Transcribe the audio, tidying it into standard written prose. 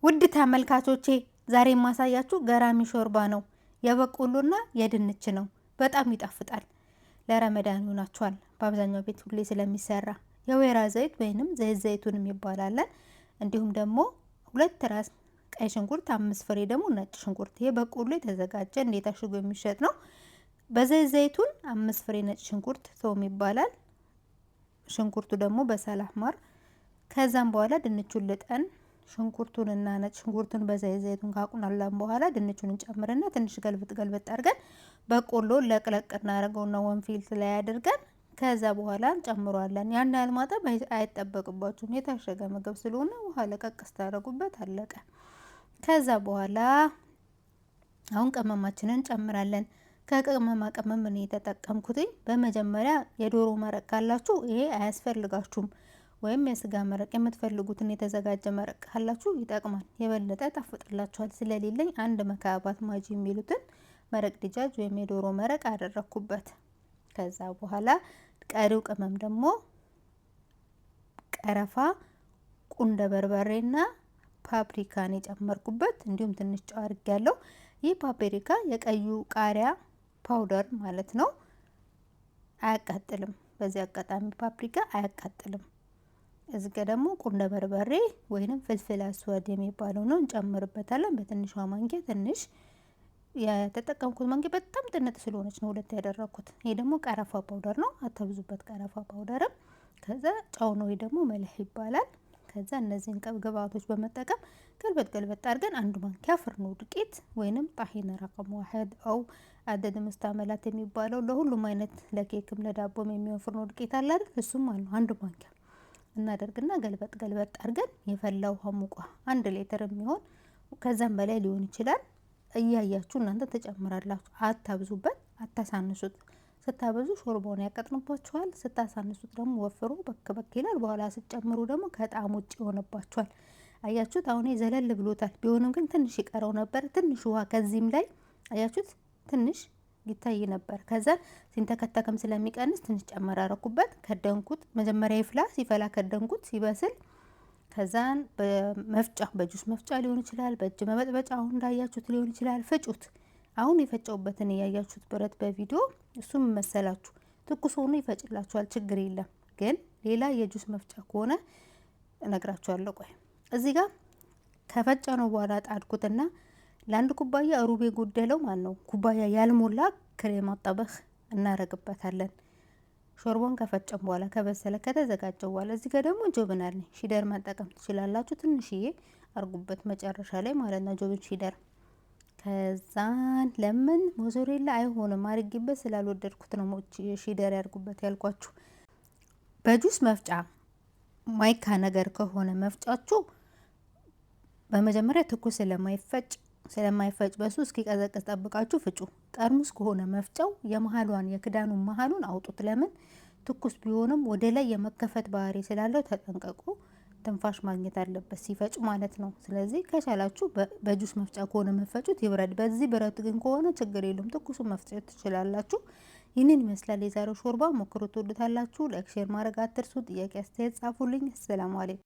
ውድ ተመልካቾቼ ዛሬ የማሳያችሁ ገራሚ ሾርባ ነው። የበቆሎና የድንች ነው። በጣም ይጣፍጣል። ለረመዳን ይሆናችኋል። በአብዛኛው ቤት ሁሌ ስለሚሰራ የወይራ ዘይት ወይንም ዘይት ዘይቱንም ይባላል። እንዲሁም ደግሞ 2 ራስ ቀይ ሽንኩርት፣ 5 ፍሬ ደግሞ ነጭ ሽንኩርት። ይሄ በቆሎ የተዘጋጀ እንዴት ታሽጎ የሚሸጥ ነው። በዘይት ዘይቱን 5 ፍሬ ነጭ ሽንኩርት ቶም ይባላል። ሽንኩርቱ ደግሞ በሰላህ ማር። ከዛም በኋላ ድንቹን ልጠን ሽንኩርቱንና ነጭ ሽንኩርቱን በዘይት ዘይቱን ካቁላላን በኋላ ድንቹን እንጨምርና ትንሽ ገልብጥ አድርገን በቆሎ ለቅለቅ እናደርገውና ወንፊልት ላይ አድርገን ከዛ በኋላ እንጨምረዋለን። ያን ያህል ማጠብ አይጠበቅባችሁም። የታሸገ ምግብ ስለሆነ ውሃ ለቀቅ ስታደርጉበት አለቀ። ከዛ በኋላ አሁን ቅመማችንን እንጨምራለን። ከቅመማ ቅመም እኔ የተጠቀምኩትኝ በመጀመሪያ የዶሮ መረቅ ካላችሁ ይሄ አያስፈልጋችሁም። ወይም የስጋ መረቅ የምትፈልጉትን የተዘጋጀ መረቅ ካላችሁ ይጠቅማል፣ የበለጠ ታፍጥላችኋል። ስለሌለኝ አንድ መካባት ማጂ የሚሉትን መረቅ ዲጃጅ ወይም የዶሮ መረቅ አደረኩበት። ከዛ በኋላ ቀሪው ቅመም ደግሞ ቀረፋ፣ ቁንደ በርበሬና ፓፕሪካን የጨመርኩበት እንዲሁም ትንሽ ጨው አድርጌያለሁ። ይህ ፓፕሪካ የቀዩ ቃሪያ ፓውደር ማለት ነው። አያቃጥልም። በዚህ አጋጣሚ ፓፕሪካ አያቃጥልም። እዚህ ጋር ደግሞ ቁንደ በርበሬ ወይንም ፍልፍል አስወድ የሚባለው ነው እንጨምርበታለን። በትንሿ ማንኪያ ትንሽ የተጠቀምኩት ማንኪያ በጣም ጥንጥ ስለሆነች ነው 2 ያደረኩት። ይሄ ደግሞ ቀረፋ ፓውደር ነው፣ አተብዙበት ቀረፋ ፓውደርም። ከዛ ጨው ነው፣ ወይ ደግሞ መልህ ይባላል። ከዛ እነዚህን ግብአቶች በመጠቀም ገልበጥ አድርገን 1 ማንኪያ ፍርኖ ዱቄት ወይንም ጣሂነ ረቀም ዋህድ አው አደድ መስታመላት የሚባለው ለሁሉም አይነት ለኬክም ለዳቦም የሚሆን ፍርኖ ዱቄት አለ አይደል? እሱም አለ 1 ማንኪያ እናደርግና ገልበጥ አድርገን የፈላ ውሃ ሙቋ 1 ሊትር የሚሆን ከዛም በላይ ሊሆን ይችላል። እያያችሁ እናንተ ተጨምራላችሁ። አታብዙበት፣ አታሳንሱት። ስታበዙ ሾርባውን ያቀጥንባችኋል። ስታሳንሱት ደግሞ ወፍሩ በክ ይላል። በኋላ ስትጨምሩ ደግሞ ከጣም ውጭ ይሆንባችኋል። አያችሁት? አሁን ዘለል ብሎታል። ቢሆንም ግን ትንሽ ይቀረው ነበር። ትንሽ ውሃ ከዚህም ላይ አያችሁት? ትንሽ ይታይ ነበር። ከዛ ሲንተከተከም ስለሚቀንስ ትንሽ ጨመራረኩበት። ከደንኩት። መጀመሪያ ይፍላ፣ ሲፈላ ከደንኩት። ሲበስል ከዛን በመፍጫ በጁስ መፍጫ ሊሆን ይችላል፣ በእጅ መበጥበጫ አሁን እንዳያችሁት ሊሆን ይችላል። ፍጩት። አሁን የፈጨውበትን እያያችሁት ብረት በቪዲዮ እሱም መሰላችሁ ትኩስ ሆኖ ይፈጭላችኋል። ችግር የለም። ግን ሌላ የጁስ መፍጫ ከሆነ እነግራችኋለሁ። ቆይ እዚህ ጋር ከፈጨ ነው በኋላ ጣድኩትና ለአንድ ኩባያ ሩብ የጎደለው ነው ኩባያ ያልሞላ ክሬም አጠበህ እናረግበታለን። ሾርቦን ከፈጨም በኋላ ከበሰለ ከተዘጋጀ በኋላ እዚህ ጋር ደግሞ ጆብን አለ። ሺደር መጠቀም ትችላላችሁ። ትንሽዬ አርጉበት መጨረሻ ላይ ማለት ነው፣ ጆብን ሺደር። ከዛን ለምን ሞዞሬላ አይሆንም አርጊበት ስላልወደድኩት ነው ሺደር ያርጉበት ያልኳችሁ። በጁስ መፍጫ ማይካ ነገር ከሆነ መፍጫችሁ በመጀመሪያ ትኩስ ስለማይፈጭ በሱ እስኪቀዘቅዝ ጠብቃችሁ ፍጩ። ጠርሙስ ከሆነ መፍጫው የመሃሏን የክዳኑን መሃሉን አውጡት። ለምን ትኩስ ቢሆንም ወደ ላይ የመከፈት ባህሪ ስላለው ተጠንቀቁ። ትንፋሽ ማግኘት አለበት ሲፈጭ ማለት ነው። ስለዚህ ከቻላችሁ በጁስ መፍጫ ከሆነ መፈጩት ይብረድ። በዚህ ብረት ግን ከሆነ ችግር የለም፣ ትኩሱ መፍጨት ትችላላችሁ። ይህንን ይመስላል የዛሬው ሾርባ። ሞክሩት፣ ትወዱታላችሁ። ላይክ ሼር ማድረግ አትርሱ። ጥያቄ አስተያየት ጻፉልኝ። ሰላም አለይኩም።